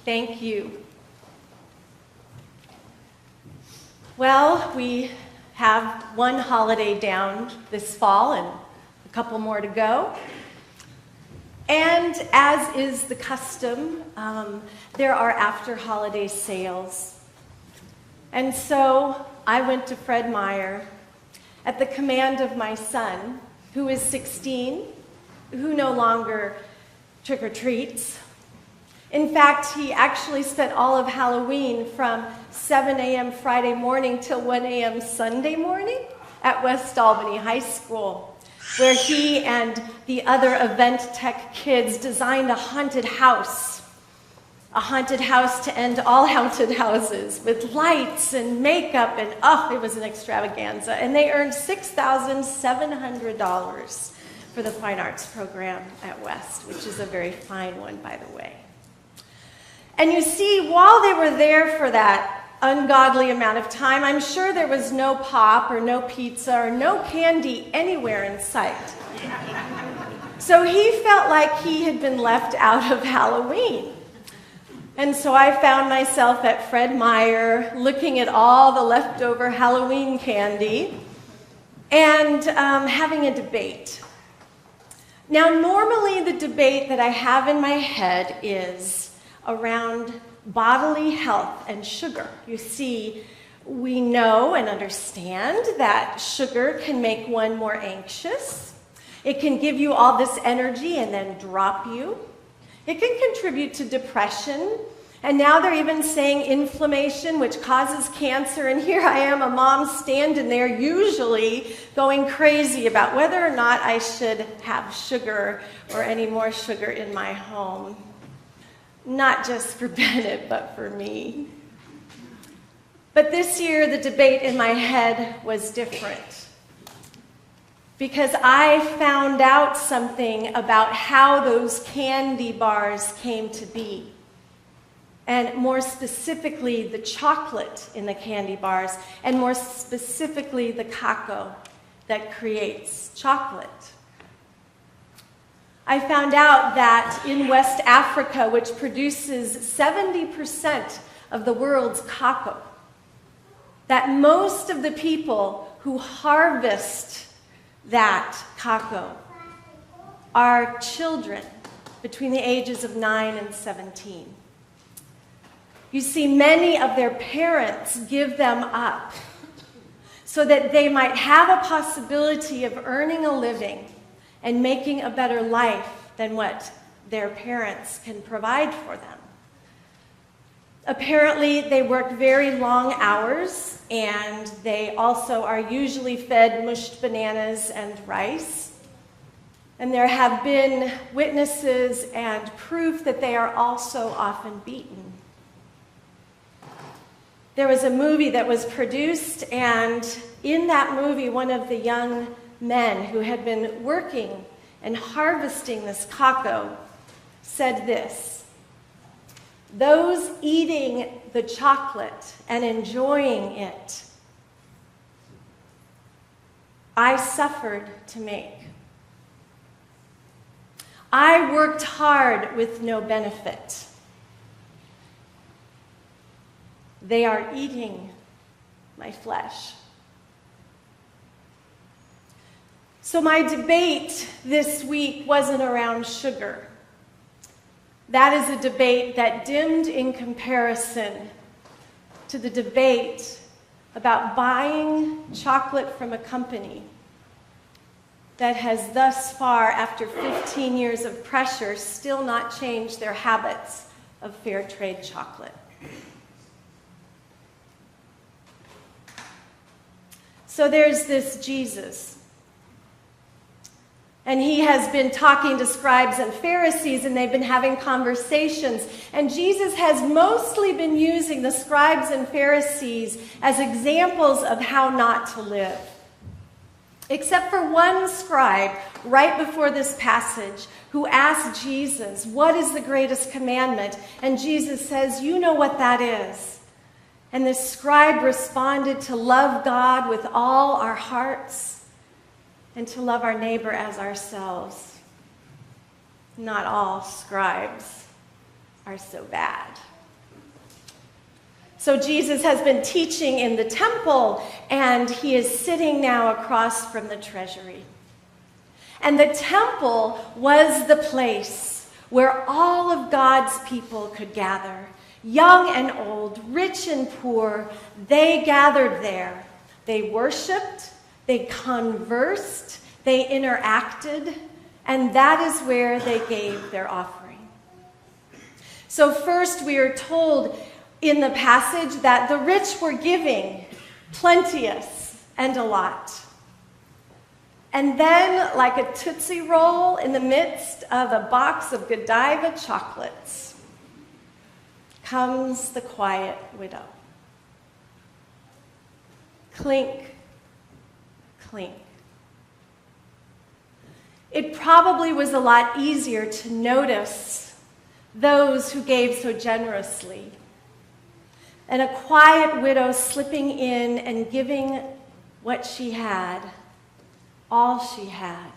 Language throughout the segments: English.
Thank you. Well, we have one holiday down this fall and a couple more to go. And as is the custom, there are after-holiday sales. And so I went to Fred Meyer at the command of my son, who is 16, who no longer trick-or-treats. In fact, he actually spent all of Halloween from 7 a.m. Friday morning till 1 a.m. Sunday morning at West Albany High School, where he and the other event tech kids designed a haunted house to end all haunted houses with lights and makeup, and it was an extravaganza. And they earned $6,700 for the fine arts program at West, which is a very fine one, by the way. And you see, while they were there for that ungodly amount of time, I'm sure there was no pop or no pizza or no candy anywhere in sight. So he felt like he had been left out of Halloween. And so I found myself at Fred Meyer looking at all the leftover Halloween candy and having a debate. Now, normally the debate that I have in my head is around bodily health and sugar. You see, we know and understand that sugar can make one more anxious. It can give you all this energy and then drop you. It can contribute to depression. And now they're even saying inflammation, which causes cancer. And here I am, a mom standing there, usually going crazy about whether or not I should have sugar or any more sugar in my home. Not just for Bennett, but for me. But this year, the debate in my head was different, because I found out something about how those candy bars came to be, and more specifically, the chocolate in the candy bars, and more specifically, the cacao that creates chocolate. I found out that in West Africa, which produces 70% of the world's cacao, that most of the people who harvest that cacao are children between the ages of 9 and 17. You see, many of their parents give them up so that they might have a possibility of earning a living and making a better life than what their parents can provide for them. Apparently, they work very long hours, and they also are usually fed mushed bananas and rice. And there have been witnesses and proof that they are also often beaten. There was a movie that was produced, and in that movie, one of the young men who had been working and harvesting this cacao said this: "Those eating the chocolate and enjoying it, I suffered to make. I worked hard with no benefit. They are eating my flesh." So my debate this week wasn't around sugar. That is a debate that dimmed in comparison to the debate about buying chocolate from a company that has thus far, after 15 years of pressure, still not changed their habits of fair trade chocolate. So there's this Jesus. And he has been talking to scribes and Pharisees, and they've been having conversations. And Jesus has mostly been using the scribes and Pharisees as examples of how not to live. Except for one scribe right before this passage who asked Jesus, "What is the greatest commandment?" And Jesus says, "You know what that is." And the scribe responded, "To love God with all our hearts and to love our neighbor as ourselves." Not all scribes are so bad. So Jesus has been teaching in the temple, and he is sitting now across from the treasury. And the temple was the place where all of God's people could gather. Young and old, rich and poor, they gathered there. They worshiped, they conversed, they interacted, and that is where they gave their offering. So first we are told in the passage that the rich were giving, plenteous and a lot. And then, like a Tootsie Roll in the midst of a box of Godiva chocolates, comes the quiet widow. Clink, clink. It probably was a lot easier to notice those who gave so generously, and a quiet widow slipping in and giving what she had, all she had,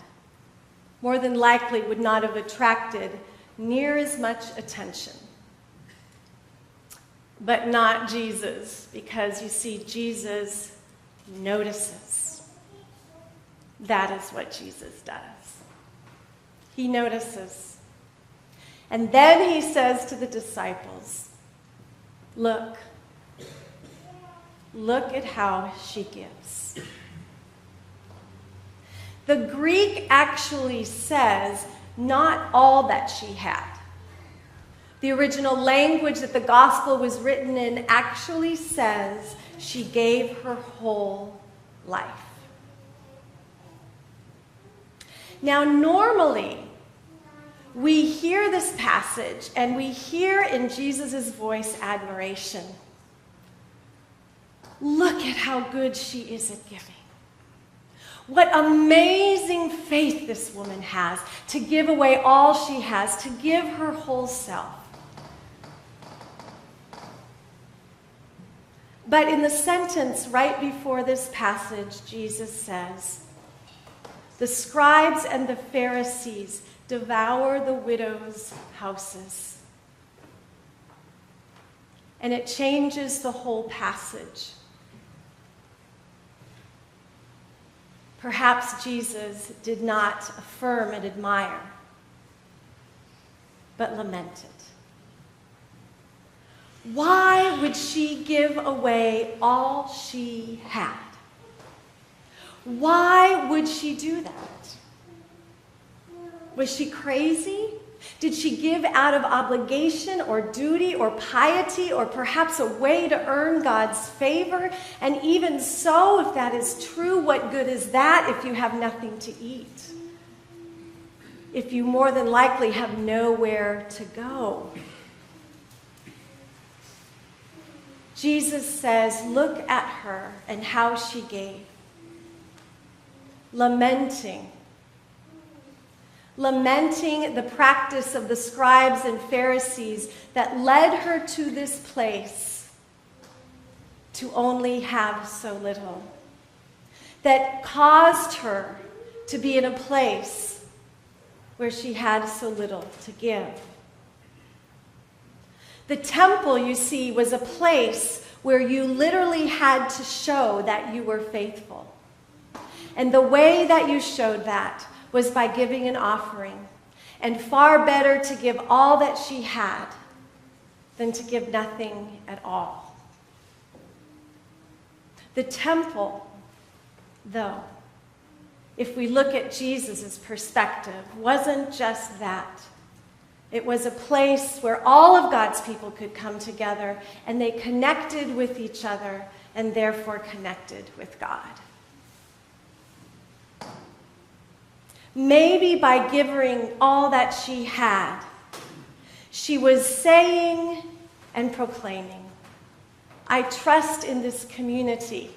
more than likely would not have attracted near as much attention. But not Jesus, because you see, Jesus notices. That is what Jesus does. He notices. And then he says to the disciples, look at how she gives. The Greek actually says, not all that she had. The original language that the gospel was written in actually says she gave her whole life. Now, normally, we hear this passage and we hear in Jesus' voice admiration. Look at how good she is at giving. What amazing faith this woman has to give away all she has, to give her whole self. But in the sentence right before this passage, Jesus says, the scribes and the Pharisees devour the widows' houses. And it changes the whole passage. Perhaps Jesus did not affirm and admire, but lamented. Why would she give away all she had? Why would she do that? Was she crazy? Did she give out of obligation or duty or piety or perhaps a way to earn God's favor? And even so, if that is true, what good is that if you have nothing to eat? If you more than likely have nowhere to go? Jesus says, look at her and how she gave. Lamenting the practice of the scribes and Pharisees that led her to this place to only have so little, that caused her to be in a place where she had so little to give. The temple, you see, was a place where you literally had to show that you were faithful. And the way that you showed that was by giving an offering. And far better to give all that she had than to give nothing at all. The temple, though, if we look at Jesus' perspective, wasn't just that. It was a place where all of God's people could come together, and they connected with each other and therefore connected with God. Maybe by giving all that she had, she was saying and proclaiming, I trust in this community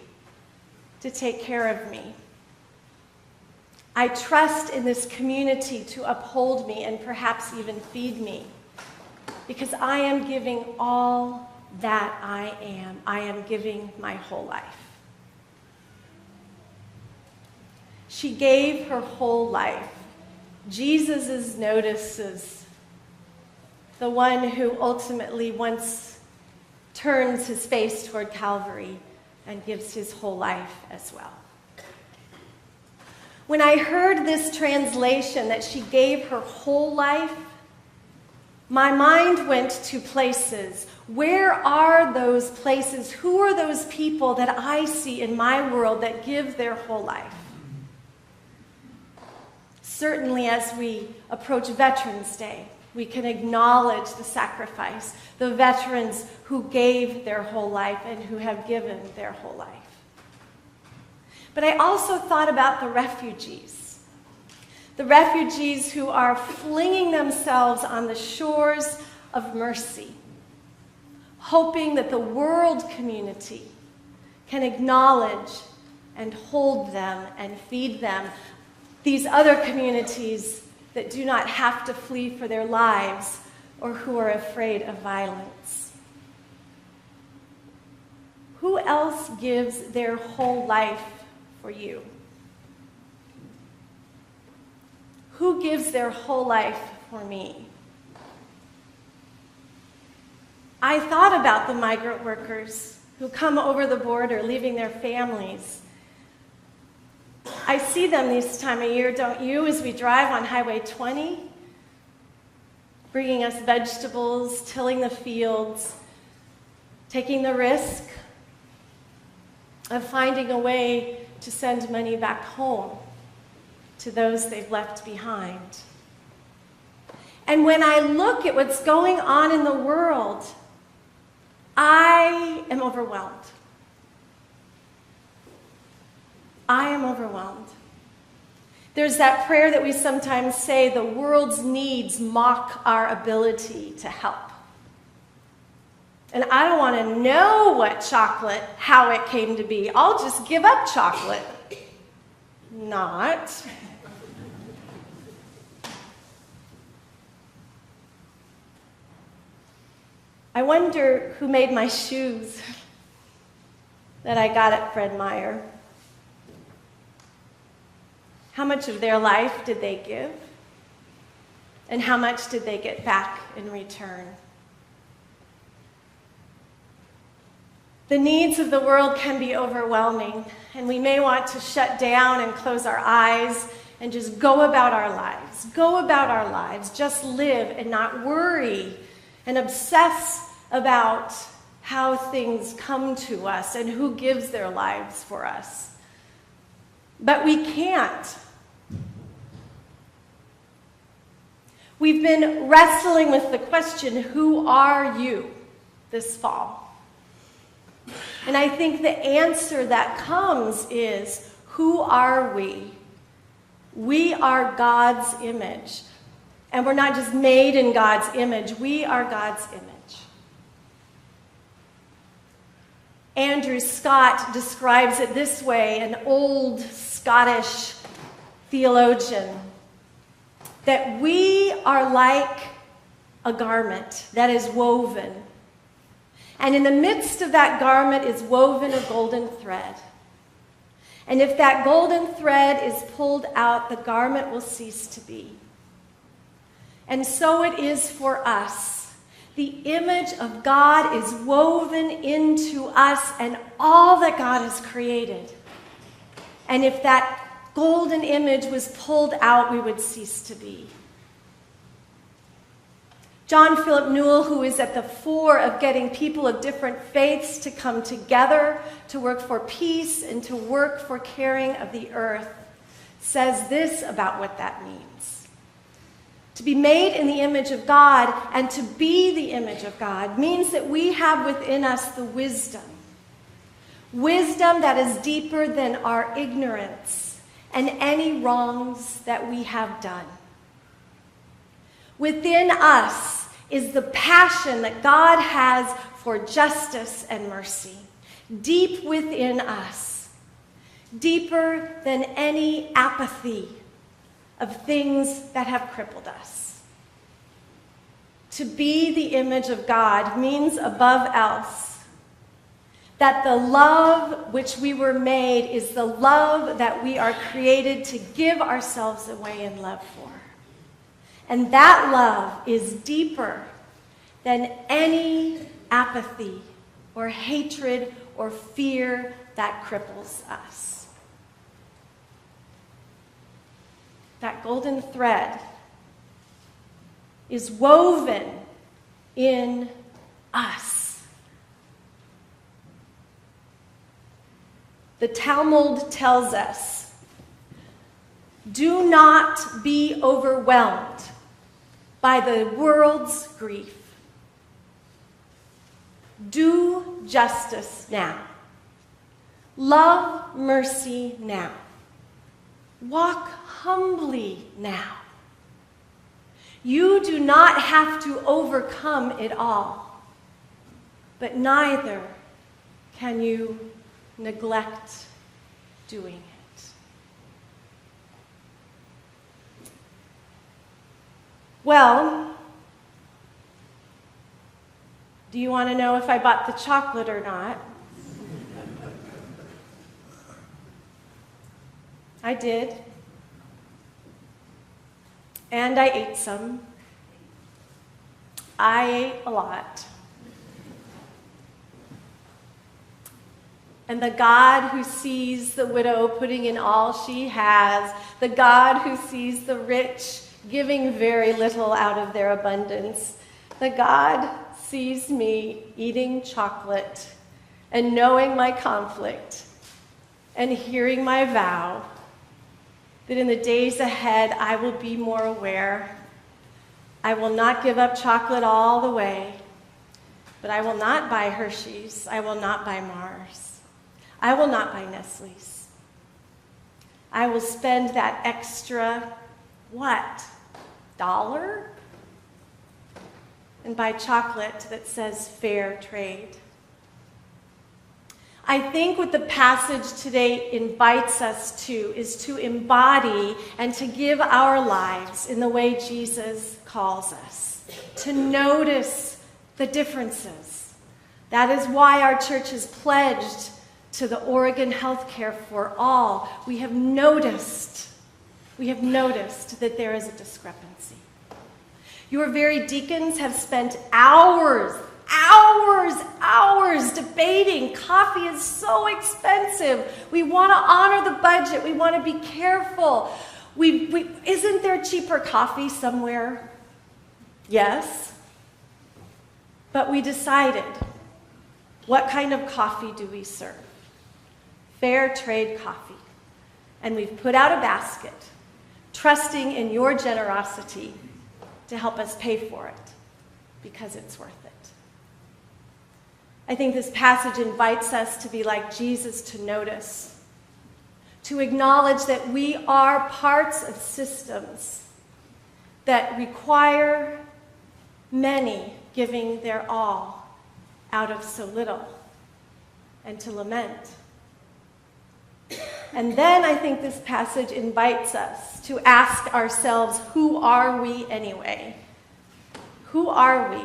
to take care of me. I trust in this community to uphold me and perhaps even feed me, because I am giving all that I am. I am giving my whole life. She gave her whole life. Jesus notices. the one who ultimately once turns his face toward Calvary and gives his whole life as well. When I heard this translation that she gave her whole life, my mind went to places. Where are those places? Who are those people that I see in my world that give their whole life? Certainly, as we approach Veterans Day, we can acknowledge the sacrifice, the veterans who gave their whole life and who have given their whole life. But I also thought about the refugees who are flinging themselves on the shores of mercy, hoping that the world community can acknowledge and hold them and feed them. These other communities that do not have to flee for their lives or who are afraid of violence. Who else gives their whole life for you? Who gives their whole life for me? I thought about the migrant workers who come over the border leaving their families. I see them this time of year, don't you, as we drive on Highway 20, bringing us vegetables, tilling the fields, taking the risk of finding a way to send money back home to those they've left behind. And when I look at what's going on in the world, I am overwhelmed. I am overwhelmed. There's that prayer that we sometimes say, the world's needs mock our ability to help. And I don't want to know what chocolate, how it came to be. I'll just give up chocolate. Not. I wonder who made my shoes that I got at Fred Meyer. How much of their life did they give? And how much did they get back in return? The needs of the world can be overwhelming, and we may want to shut down and close our eyes and just go about our lives. Go about our lives. Just live and not worry and obsess about how things come to us and who gives their lives for us. But we can't. We've been wrestling with the question, who are you, this fall? And I think the answer that comes is, who are we? We are God's image. And we're not just made in God's image, we are God's image. Andrew Scott describes it this way, an old Scottish theologian, that we are like a garment that is woven. And in the midst of that garment is woven a golden thread. And if that golden thread is pulled out, the garment will cease to be. And so it is for us. The image of God is woven into us and all that God has created. And if that golden image was pulled out, we would cease to be. John Philip Newell, who is at the fore of getting people of different faiths to come together to work for peace and to work for caring of the earth, says this about what that means. To be made in the image of God and to be the image of God means that we have within us the wisdom that is deeper than our ignorance and any wrongs that we have done. Within us is the passion that God has for justice and mercy, deep within us, deeper than any apathy of things that have crippled us. To be the image of God means, above else, that the love which we were made is the love that we are created to give ourselves away in love for. And that love is deeper than any apathy or hatred or fear that cripples us. That golden thread is woven in us. The Talmud tells us, do not be overwhelmed by the world's grief. Do justice now. Love mercy now. Walk humbly now. You do not have to overcome it all, but neither can you neglect doing it. Well, do you want to know if I bought the chocolate or not? I did. And I ate some. I ate a lot. And the God who sees the widow putting in all she has, the God who sees the rich giving very little out of their abundance, the God sees me eating chocolate and knowing my conflict and hearing my vow that in the days ahead I will be more aware. I will not give up chocolate all the way, but I will not buy Hershey's. I will not buy Mars. I will not buy Nestle's. I will spend that extra, $1? And buy chocolate that says fair trade. I think what the passage today invites us to is to embody and to give our lives in the way Jesus calls us, to notice the differences. That is why our church is pledged to the Oregon Healthcare for All. We have noticed that there is a discrepancy. Your very deacons have spent hours debating. Coffee is so expensive. We want to honor the budget. We want to be careful. Isn't there cheaper coffee somewhere? Yes. But we decided, what kind of coffee do we serve? Fair trade coffee. And we've put out a basket, trusting in your generosity to help us pay for it, because it's worth it. I think this passage invites us to be like Jesus, to notice, to acknowledge that we are parts of systems that require many giving their all out of so little, and to lament. And then I think this passage invites us to ask ourselves, who are we anyway? Who are we?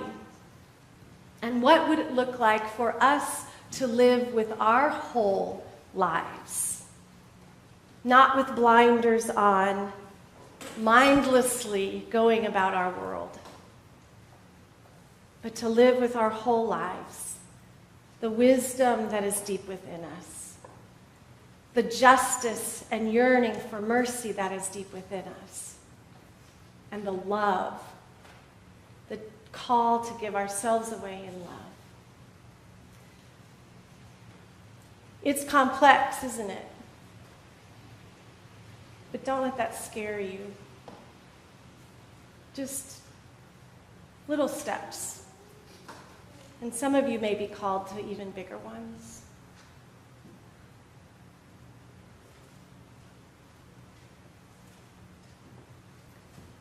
And what would it look like for us to live with our whole lives? Not with blinders on, mindlessly going about our world, but to live with our whole lives, the wisdom that is deep within us, the justice and yearning for mercy that is deep within us, and the love, the call to give ourselves away in love. It's complex, isn't it? But don't let that scare you. Just little steps. And some of you may be called to even bigger ones.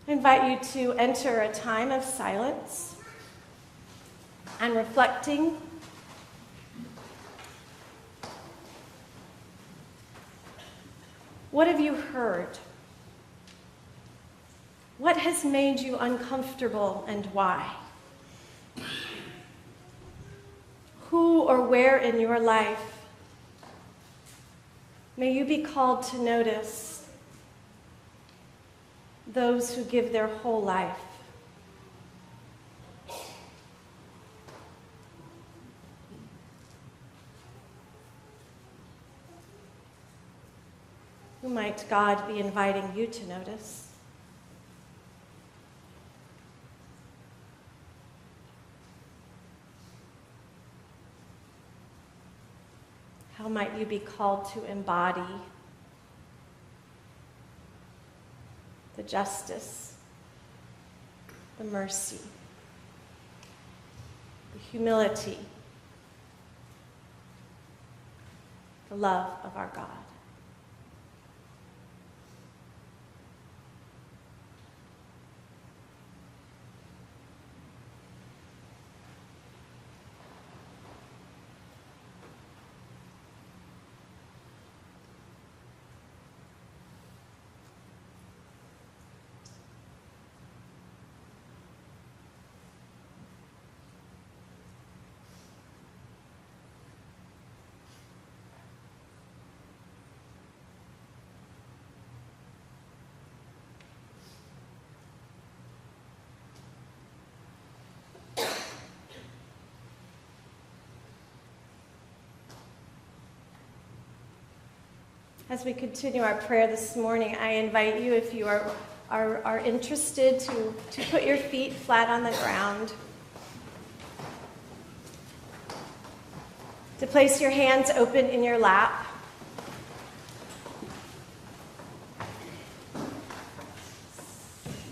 I invite you to enter a time of silence and reflecting. What have you heard? What has made you uncomfortable and why? Who or where in your life may you be called to notice those who give their whole life? might God be inviting you to notice? How might you be called to embody the justice, the mercy, the humility, the love of our God? As we continue our prayer this morning, I invite you, if you are interested, to put your feet flat on the ground, to place your hands open in your lap,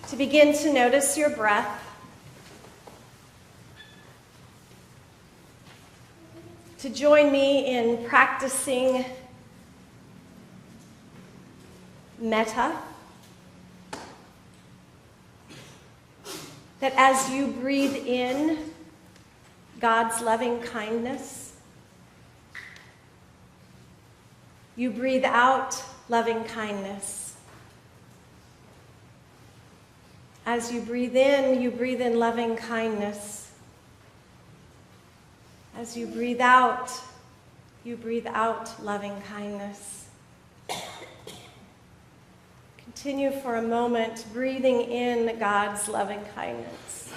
to begin to notice your breath, to join me in practicing metta, that as you breathe in God's loving kindness, you breathe out loving kindness. As you breathe in loving kindness. As you breathe out loving kindness. Continue for a moment breathing in God's loving kindness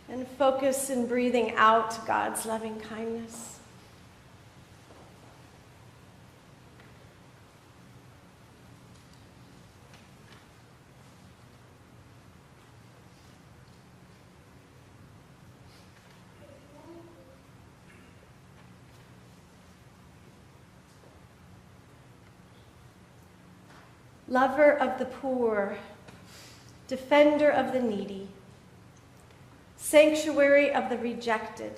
and focus in breathing out God's loving kindness. Lover of the poor, defender of the needy, sanctuary of the rejected,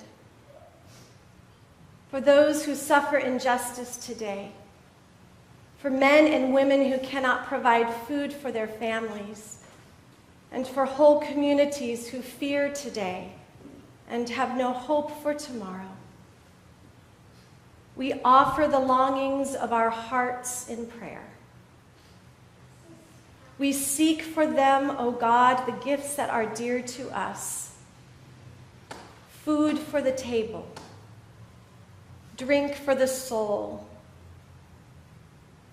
for those who suffer injustice today, for men and women who cannot provide food for their families, and for whole communities who fear today and have no hope for tomorrow. We offer the longings of our hearts in prayer. We seek for them, O God, the gifts that are dear to us. Food for the table, drink for the soul,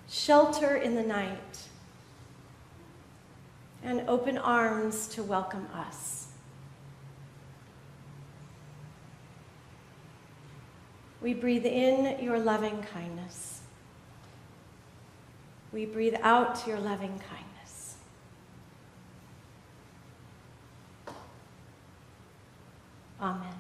shelter in the night, and open arms to welcome us. We breathe in your loving kindness. We breathe out your loving kindness. Amen.